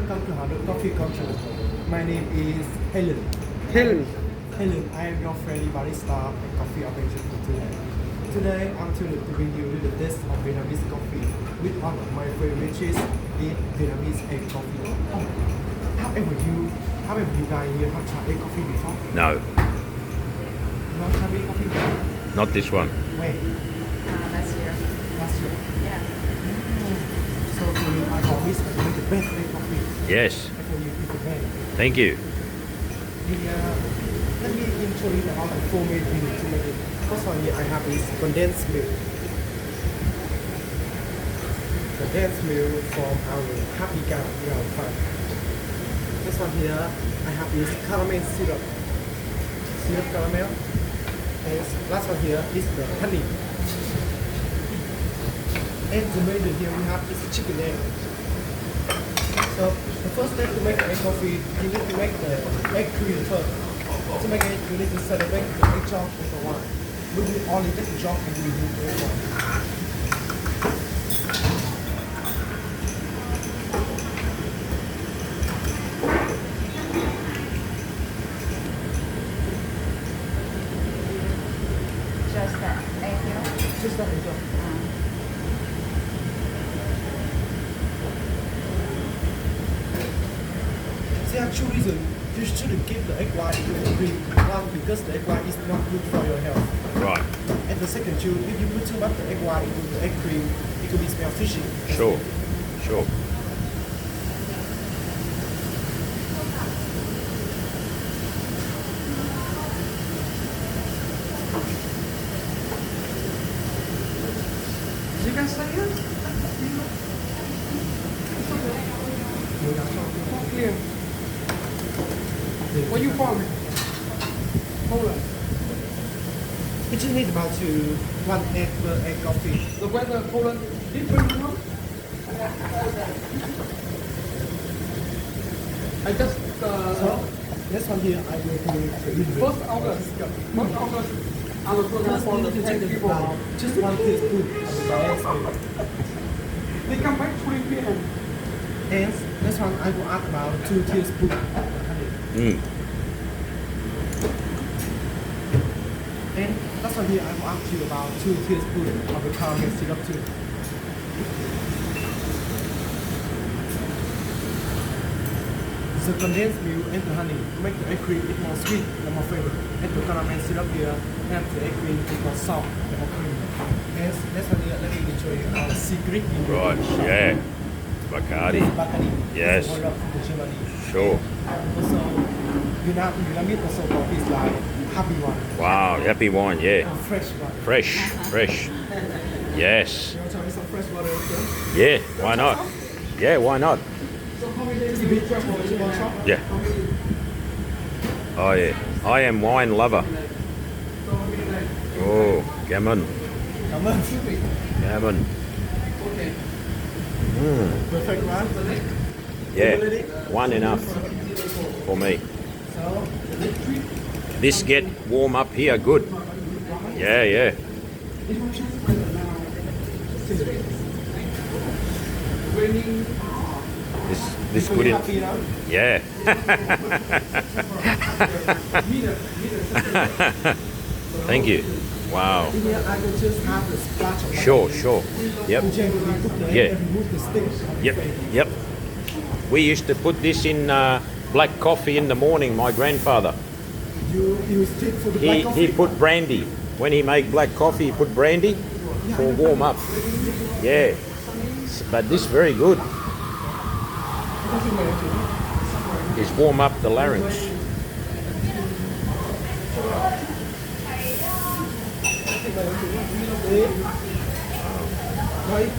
welcome to Harvard Coffee Culture. My name is Helen. Helen. Helen, I am your friendly barista and coffee operation for today. Today, I'm thrilled to bring you the taste of Vietnamese coffee with one of my favorite is Vietnamese egg coffee. Oh, have you guys here have tried egg coffee before? No, Not tried egg coffee before? not this one. Wait, Last year. last year. Yeah. So for me, I always make the best egg coffee. Yes, I tell you, it's the best. thank you. Let me introduce about the four main ingredients to make it. First one here I have is condensed milk. Condensed milk from our happy farm. This one here I have is caramel syrup. Syrup caramel. And last one here is the honey. And the main here we have is chicken egg. So the first step to make the egg coffee, you need to make the egg cream first. To make it, you need to separate the egg yolk into one. We will only take the yolk and we will do one. Just that egg yolk. Just that egg yolk. There are two reasons you shouldn't give the egg white to the cream. One, because the egg white is not good for your health. Right, And the second two, if you put too much the egg white into the egg cream, it could be smell fishy. sure, sure. You guys say yes? Yeah. Where you from? Poland. It just needs about one egg per egg coffee. The weather Poland different now? I just So, this one here, I will do first August. First August. I was going First, for you the need to 10 take people. about just 1 teaspoon of the bias milk. They come back 3 p.m. And this one, I will add about 2 teaspoons of the honey. Mm. And this one here, I will add to about 2 teaspoons of the caramel syrup too. The condensed milk and the honey make the egg cream more sweet and more flavor. And the caramel syrup here help the egg cream more soft and more creamy. And this one here, let me show you our secret Right, ingredient. yeah. This Bacardi. is Bacardi. Yes. It's oil from Germany. Sure. Also, Vietnamese also coffee is like happy one. Wow, happy wine, yeah. Fresh one. Fresh, fresh. Yes. You want to try some fresh water also? Yeah, why not? Yeah, why not? Just a bit fresh water, you want some? Yeah. Oh yeah. I am wine lover. Oh, gammon, Cảm ơn. gammon. Perfect one. Yeah, one enough for me. So, This get warm up here good. Yeah, yeah. This good in. happy now. Yeah. Thank you. Wow. Here I will just have the splash of Sure, sure. Yep. You generally put the egg Yeah. and remove the stick. Yep. Yep. We used to put this in black coffee in the morning. My grandfather. You stick for the black He coffee. put brandy. When he make black coffee, he put brandy for warm up. Yeah. But this very good. It's warm up the larynx. Right.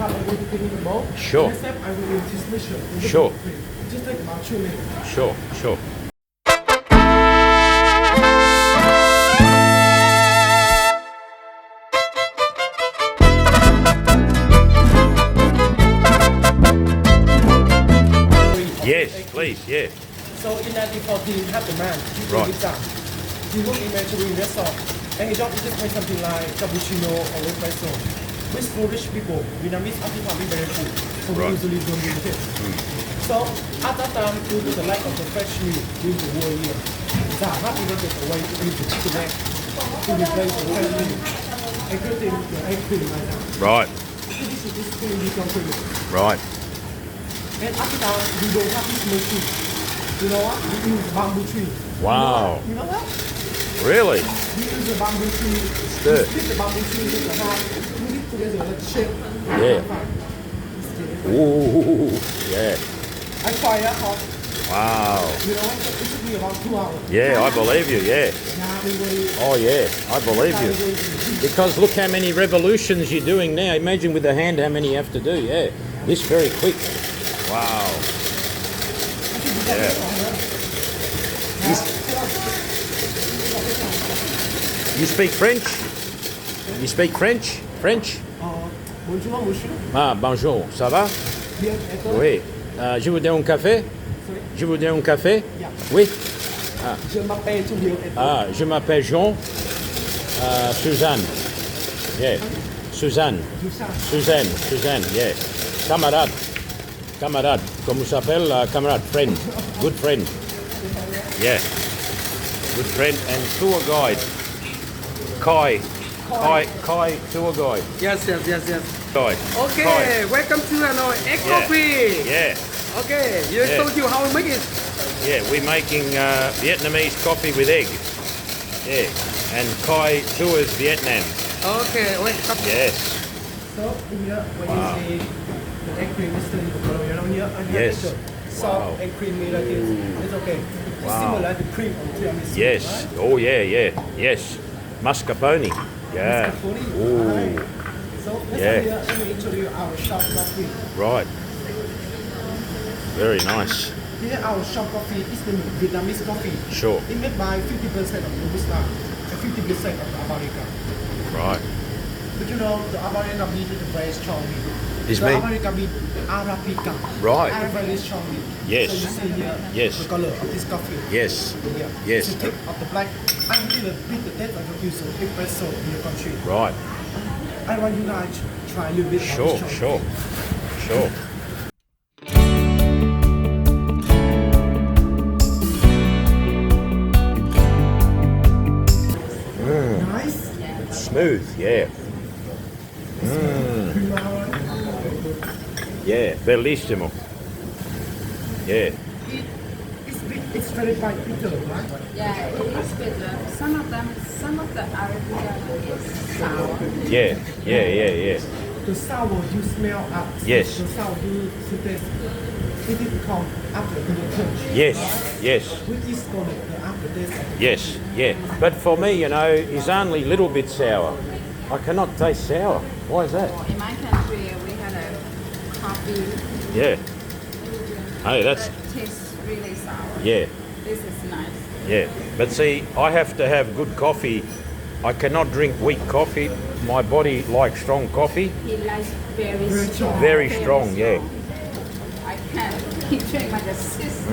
have a little bit in the bowl. Sure. Next step, I will use this mixture. with the Sure. cream. Just take about 2 minutes. Sure, sure. Yes, please, yeah. So in 1914, we have the man, Right. He worked in Manchurian restaurant, and he don't just make something like cappuccino or espresso. With foolish people, Vietnamese are people very food, so we Right. usually don't use it. So at that time, due to the lack of the fresh meat during the war year, the happy to take away to use the chicken egg to replace the fresh meat, including the egg cream like that. Right, This cream become cream. right. And after that, we don't have this machine. You know what? We use bamboo tree. Wow. You know what? Really? We use the bamboo tree. Good. We split the bamboo tree into half. We put it together like shape. Yeah. Ooh, yeah. I try it hot. Wow. You know what? It took me about 2 hours. Yeah, I believe you, yeah. Now we will. Oh, yeah, I believe you. Because look how many revolutions you're doing now. Imagine with the hand how many you have to do, yeah. This very quick. Wow. Yeah. You speak French? You speak French? French? Bonjour, monsieur. Ah, bonjour, ça va? Bien, et toi? Oui. Je vous donne un café? Sorry? Je vous donne un café? Yeah. Oui. Je m'appelle Julien et toi? Ah, je m'appelle Jean. Suzanne. Yeah. Suzanne. Suzanne. Suzanne, yeah. Camarade. Camarade. Comment s'appelle? Camarade. Friend. Good friend. Yeah. Good friend and tour guide. Kai tour guide. Yes. Guide. Okay, Kai. welcome to egg Yeah. coffee. Yeah. Okay, you Yeah. told you how to make it. Yeah, we're making Vietnamese coffee with egg. Yeah. And Kai tours Vietnam. Okay, welcome. Yes. So here, when you see the egg cream is still in the color, you know, here, and here Yes. it's soft Wow. and creamy like this. It's okay. It's Wow. similar to cream on tiramisu. Yes. Right? Oh yeah, yeah. Yes. Mascarpone. Yeah. Mascarpone. Ooh. Right. So let's Yeah. here, let me introduce our shop coffee. Right. Very nice. Here our shop coffee is the Vietnamese coffee. Sure. It's made by 50% of Robusta and 50% of Arabica. Right. But you know, the Arabica bean is very strong meat. Is the meat? Arabica bean, Arabica. Right. Are very strong meat. Yes. So you see here Yes. the color of this coffee. Yes. Yeah. Yes. The tip of the black. I really beat the taste of the use of espresso in your country. Right. I want you guys to try a little bit. of Sure. this Sure. Sure. Nice. Smooth. Yeah. Yeah. Bellissimo. Yeah. It's very bitter, right? Yeah, it is bitter. Some of the Arabica is sour. Yeah. Yeah. Yeah. Yeah. The sour you smell up. Yes. The sour you taste. It is called after the punch. Yes. Yes. Which is called the aftertaste of the Yes. Yeah. But for me, you know, it's only a little bit sour. I cannot taste sour. Why is that? In my country, we had a coffee Yeah. Hey, that's that tastes really sour. yeah. This is nice. Yeah, but see, I have to have good coffee. I cannot drink weak coffee. My body likes strong coffee. He likes very strong. Very strong, yeah. I can't. He drink like a cis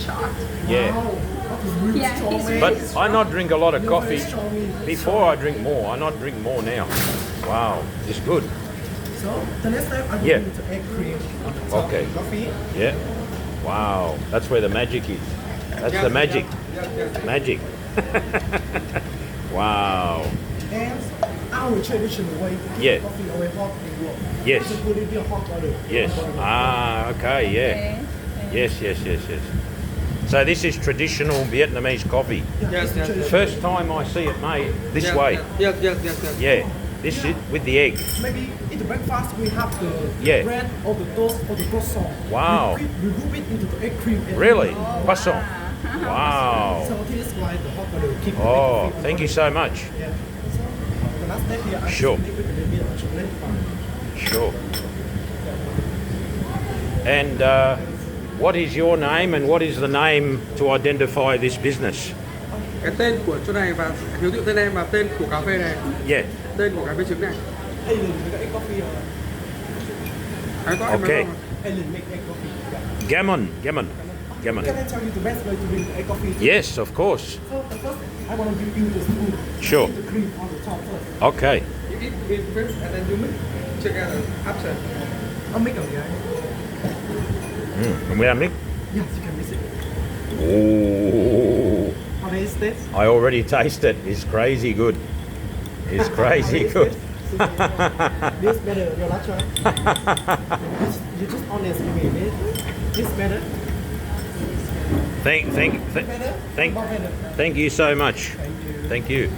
shot. Yeah. That is really Yeah, strong, he's man. But I not drink a lot of coffee. Very strong meat. Before I drink more. I not drink more now. Wow, it's good. So the next step I will Yeah. put the egg cream on the top Okay. of the coffee. Yeah. Wow, that's where the magic is. That's the magic. Magic. Wow. And our traditional way to put Yeah. coffee away hot and warm. Yes. To put it in hot water. Yes. Ah, okay, yeah. Okay. Yes, yes, yes, yes. So this is traditional Vietnamese coffee. Yes. First time I see it made this way. Yes. Yeah, this is with the egg. Maybe in the breakfast we have the Yeah. bread or the toast or the croissant. Wow. We whip it into the egg cream. And Really? Croissant. Wow. So this is why the hot water will keep the Oh, coffee on thank you water. so much. Yeah. So the last step here, I Sure. just liquid a little bit of chocolate. Sure. And what is your name and what is the name to identify this business? Cái tên của chỗ này và hiếu thiệu tên em và tên của cà phê này, Yeah. tên của cà phê trứng này. Helen make egg coffee. Ai có em Okay. nói không? Helen make egg coffee. Yeah. Gammon. Gammon. Gammon. Can I tell you the best way to make egg coffee? Yes, of course. So the first, I want to give you the spoon. Sure. The cream on the top first. Okay. You eat it first and then you mix together after. I'll make them, guys. And we have Nick? Yes, you can mix it. Ooh. How do you taste? I already taste it. It's crazy good. It's crazy good. This better, your last try. You just honest with me. This better. Thank you so much. Thank you.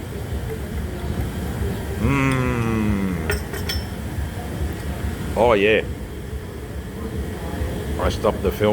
Oh yeah. I stopped the film.